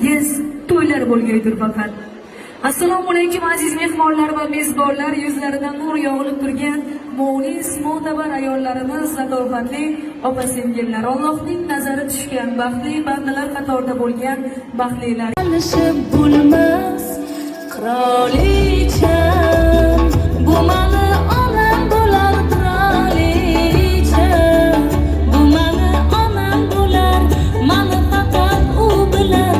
to'ylaringiz to'ylar bo'lgaydir faqat. Assalomu alaykum aziz mehmonlar va mezbonlar, yuzlaridan nur yog'ilib turgan munis, mo'tabar ayollarimiz, latofatli opa-singillar, Allohning nazari tushgan baxtli bandalar qatorida bo'lgan baxtlilar. Alışıp bulmaz kraliçem, bu malı anam bular kraliçem, bu malı anam bular, malı fakat u bilar,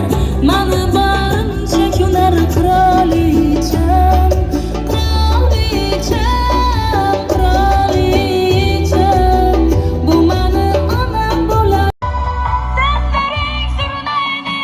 malı barınca güler kraliçem, kraliçem, kraliçem, bu malı anam bular. Dertlerin sürüneydi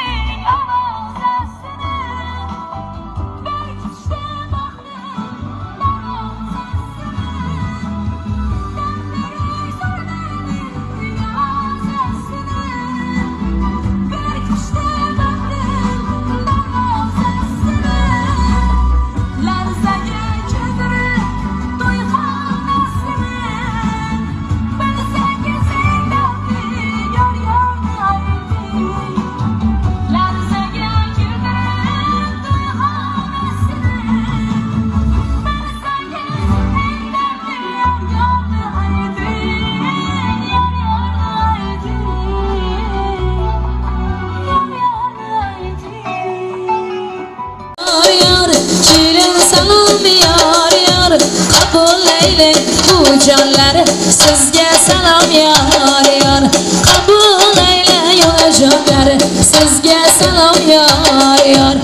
canları sizge selam yar yar, kabul eyle yo'lajonlari sizge selam yar yar.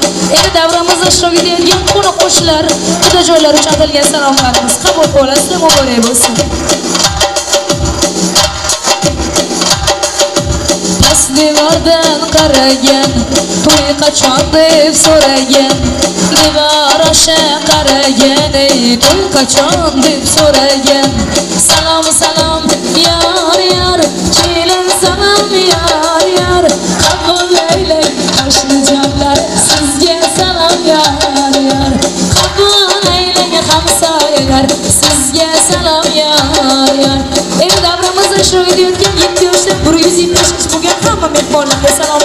Davramizda ishtirok etayotgan qo'ni qo'shnilar, juda joylar uchun atalgan salomlarimiz qabul bo'lsin, muborak bo'lsin. Past devordan qaragan, to'y qachon deb so'ragan, devor osha qaragan, to'y qachon deb so'ragan. Salom salom yar yar, kelin salom yar yar, qabul eylang qo'shnijonlar sizga salom yar yar, qabul eylang hamsoyalar sizga salom yar yar. Davramizda ishtirok etayotgan 7 yoshdan 170 bo'lgan hamma mehmonlarga salom